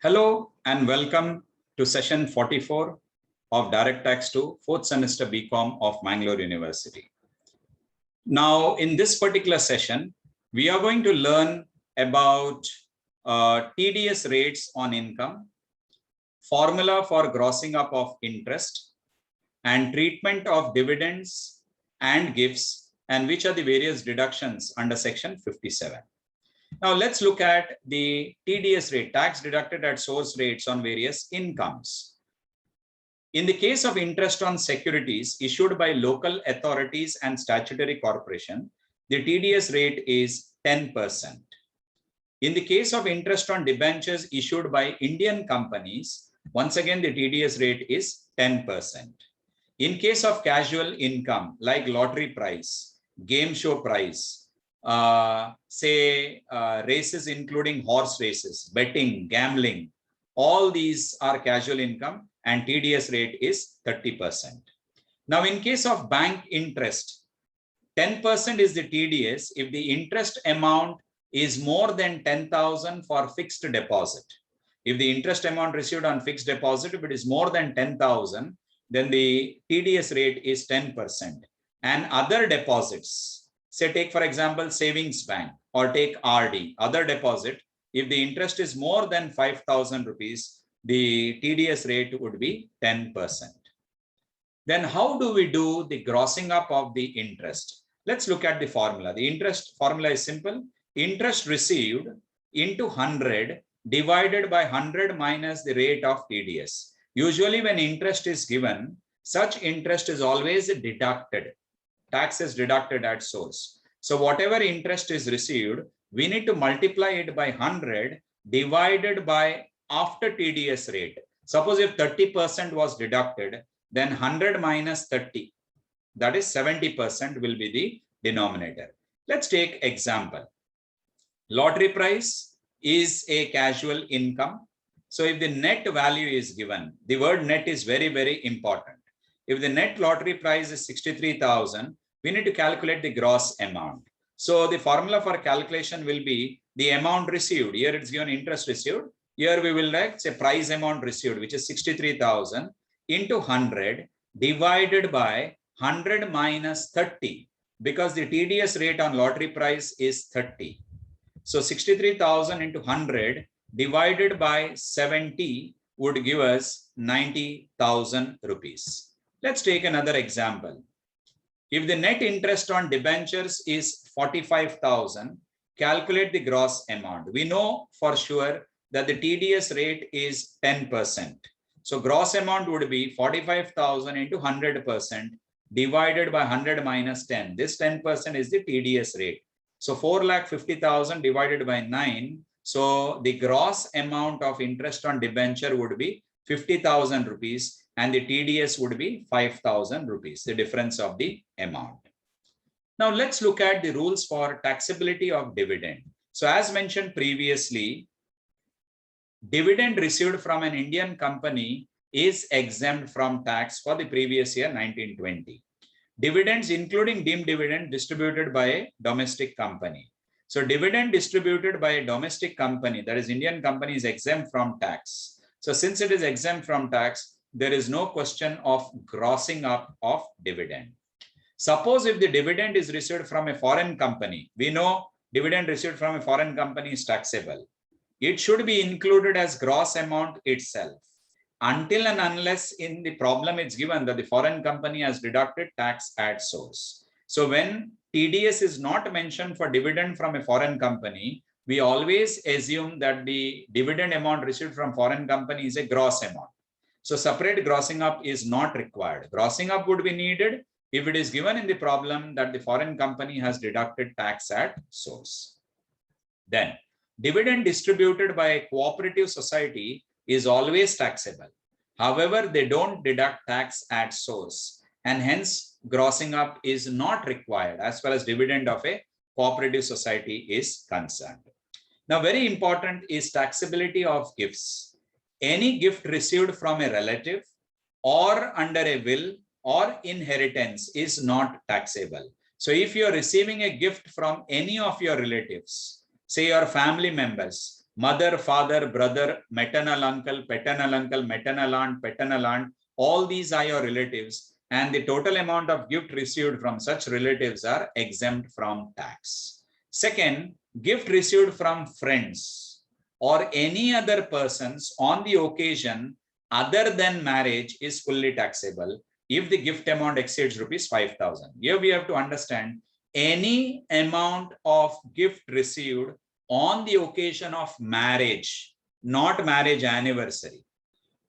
Hello and welcome to session 44 of Direct Tax 2, 4th semester BCom of Mangalore University. Now, in this particular session, we are going to learn about TDS rates on income, formula for grossing up of interest, and treatment of dividends and gifts, and which are the various deductions under section 57. Now let's look at the TDS rate, tax deducted at source rates on various incomes. In the case of interest on securities issued by local authorities and statutory corporation, the TDS rate is 10%. In the case of interest on debentures issued by Indian companies, once again the TDS rate is 10%. In case of casual income like lottery prize, game show prize, races including horse races, betting, gambling, all these are casual income and TDS rate is 30%. Now in case of bank interest, 10% is the TDS if the interest amount is more than 10,000 for fixed deposit. If the interest amount received on fixed deposit, if it is more than 10,000, then the TDS rate is 10%. And other deposits, say take for example savings bank or take RD, other deposit, if the interest is more than 5,000 rupees, the TDS rate would be 10%. Then how do we do the grossing up of the interest? Let's look at the formula. The interest formula is simple. Interest received into 100 divided by 100 minus the rate of TDS. Usually when interest is given, such interest is always deducted. Tax is deducted at source. So whatever interest is received, we need to multiply it by 100 divided by after TDS rate. Suppose if 30% was deducted, then 100 minus 30, that is 70% will be the denominator. Let's take example. Lottery price is a casual income. So if the net value is given, the word net is very, very important. If the net lottery price is 63,000, we need to calculate the gross amount. So the formula for calculation will be the amount received. Here it's given interest received. Here we will write say price amount received, which is 63,000 into 100 divided by 100 minus 30, because the TDS rate on lottery price is 30. So 63,000 into 100 divided by 70 would give us 90,000 rupees. Let's take another example. If the net interest on debentures is 45,000, calculate the gross amount. We know for sure that the TDS rate is 10%. So gross amount would be 45,000 into 100% divided by 100 minus 10. This 10% is the TDS rate. So 4,50,000 divided by 9. So the gross amount of interest on debenture would be 50,000 rupees. And the TDS would be 5,000 rupees, the difference of the amount. Now let's look at the rules for taxability of dividend. So as mentioned previously, dividend received from an Indian company is exempt from tax for the previous year 1920. Dividends including deemed dividend distributed by a domestic company. So dividend distributed by a domestic company, that is Indian company, is exempt from tax. So since it is exempt from tax, there is no question of grossing up of dividend. Suppose if the dividend is received from a foreign company, we know dividend received from a foreign company is taxable. It should be included as gross amount itself until and unless in the problem it's given that the foreign company has deducted tax at source. So when TDS is not mentioned for dividend from a foreign company, we always assume that the dividend amount received from foreign company is a gross amount. So separate grossing up is not required. Grossing up would be needed if it is given in the problem that the foreign company has deducted tax at source. Then dividend distributed by a cooperative society is always taxable. However, they don't deduct tax at source, and hence grossing up is not required as far as dividend of a cooperative society is concerned. Now very important is taxability of gifts. Any gift received from a relative or under a will or inheritance is not taxable. So if you are receiving a gift from any of your relatives, say your family members, Mother, father, brother, maternal uncle, maternal aunt, all these are your relatives, and the total amount of gift received from such relatives are exempt from tax. Second, gift received from friends or any other persons on the occasion other than marriage is fully taxable if the gift amount exceeds rupees 5,000. Here we have to understand any amount of gift received on the occasion of marriage, not marriage anniversary,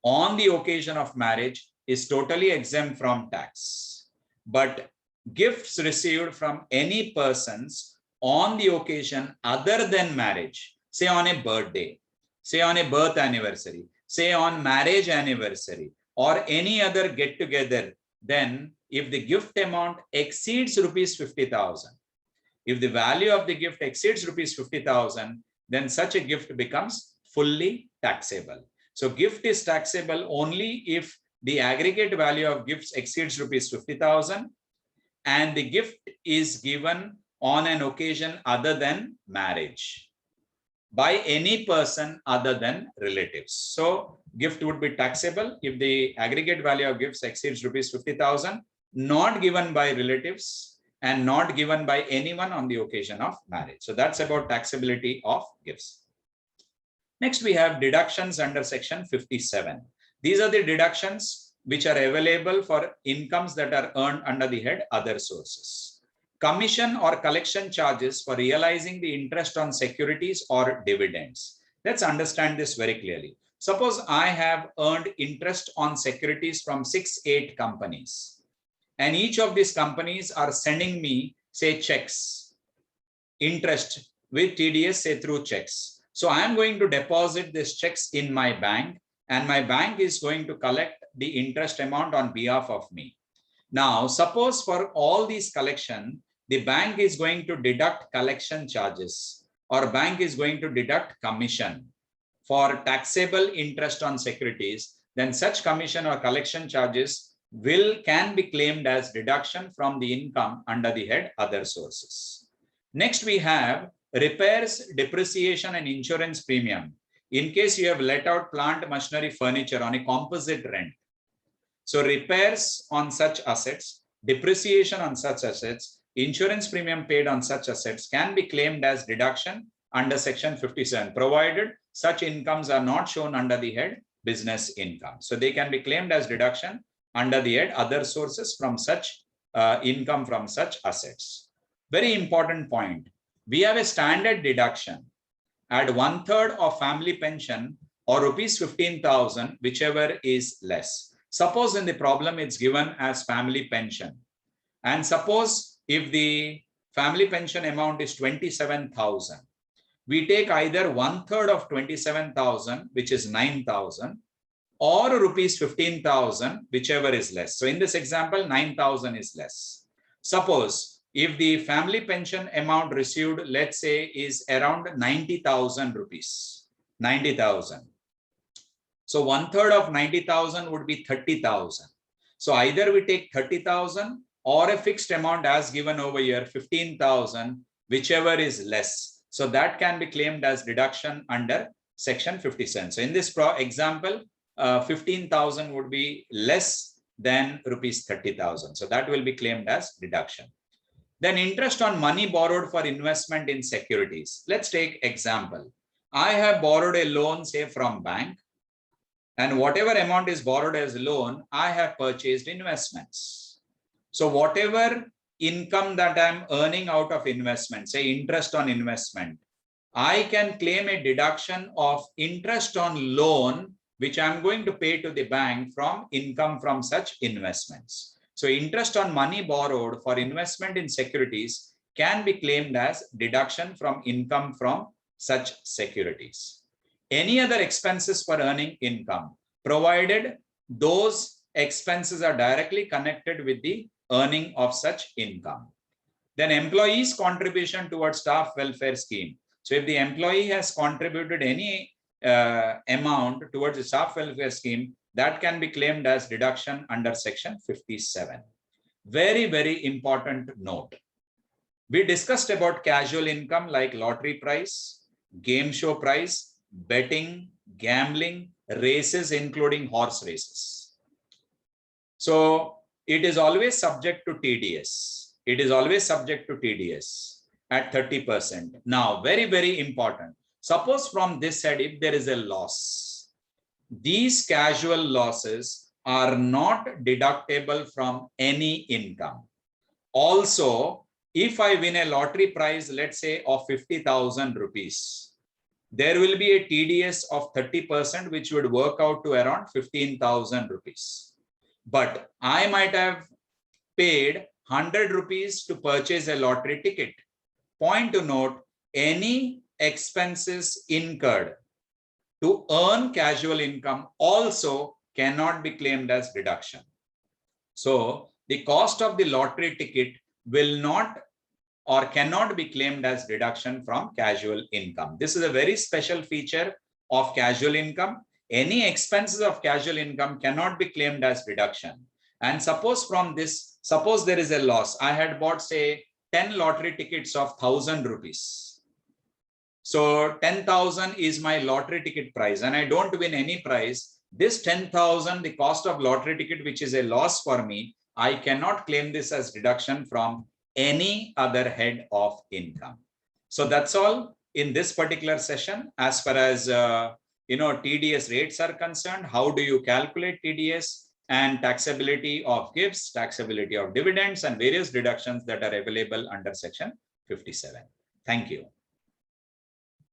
on the occasion of marriage is totally exempt from tax. But gifts received from any persons on the occasion other than marriage, say on a birthday, say on a birth anniversary, say on marriage anniversary, or any other get together, then if the gift amount exceeds rupees 50,000, if the value of the gift exceeds rupees 50,000, then such a gift becomes fully taxable. So gift is taxable only if the aggregate value of gifts exceeds rupees 50,000 and the gift is given on an occasion other than marriage by any person other than relatives. So gift would be taxable if the aggregate value of gifts exceeds rupees 50,000, not given by relatives and not given by anyone on the occasion of marriage. So that's about taxability of gifts. Next, we have deductions under section 57. These are the deductions which are available for incomes that are earned under the head other sources. Commission or collection charges for realizing the interest on securities or dividends. Let's understand this very clearly. Suppose I have earned interest on securities from 6-8 companies. And each of these companies are sending me, say, checks, interest with TDS, say, through checks. So I am going to deposit these checks in my bank, and my bank is going to collect the interest amount on behalf of me. Now, suppose for all these collection, the bank is going to deduct collection charges, or bank is going to deduct commission for taxable interest on securities, then such commission or collection charges can be claimed as deduction from the income under the head other sources. Next, we have repairs, depreciation, and insurance premium. In case you have let out plant, machinery, furniture on a composite rent. So repairs on such assets, depreciation on such assets, insurance premium paid on such assets can be claimed as deduction under section 57, provided such incomes are not shown under the head business income. So they can be claimed as deduction under the head other sources from such income from such assets. Very important point. We have a standard deduction at 1/3 of family pension or rupees 15,000, whichever is less. Suppose in the problem it's given as family pension. And suppose if the family pension amount is 27,000, we take either 1/3 of 27,000, which is 9,000, or rupees 15,000, whichever is less. So in this example, 9,000 is less. Suppose if the family pension amount received, let's say, is around 90,000 rupees, 90,000. So 1/3 of 90,000 would be 30,000. So either we take 30,000 or a fixed amount as given over here, 15,000, whichever is less. So that can be claimed as deduction under section 57. So in this example, 15,000 would be less than rupees 30,000. So that will be claimed as deduction. Then interest on money borrowed for investment in securities. Let's take example. I have borrowed a loan, say, from bank, and whatever amount is borrowed as loan, I have purchased investments. So whatever income that I'm earning out of investment, say interest on investment, I can claim a deduction of interest on loan which I'm going to pay to the bank from income from such investments. So interest on money borrowed for investment in securities can be claimed as deduction from income from such securities. Any other expenses for earning income, provided those expenses are directly connected with the earning of such income. Then employees' contribution towards staff welfare scheme. So if the employee has contributed any amount towards the staff welfare scheme, that can be claimed as deduction under section 57. Very, very important note. We discussed about casual income like lottery price, game show price, betting, gambling, races, including horse races. So it is always subject to TDS. It is always subject to TDS at 30%. Now, very, very important. Suppose from this side, if there is a loss, these casual losses are not deductible from any income. Also, if I win a lottery prize, let's say of 50,000 rupees, there will be a TDS of 30%, which would work out to around 15,000 rupees. But I might have paid 100 rupees to purchase a lottery ticket. Point to note, any expenses incurred to earn casual income also cannot be claimed as deduction. So the cost of the lottery ticket will not or cannot be claimed as deduction from casual income. This is a very special feature of casual income. Any expenses of casual income cannot be claimed as deduction. And suppose from this, suppose there is a loss. I had bought, say, 10 lottery tickets of 1,000 rupees. So 10,000 is my lottery ticket price and I don't win any prize. This 10,000, the cost of lottery ticket, which is a loss for me, I cannot claim this as deduction from any other head of income. So that's all in this particular session. As far as TDS rates are concerned, how do you calculate TDS, and taxability of gifts, taxability of dividends, and various deductions that are available under section 57. Thank you.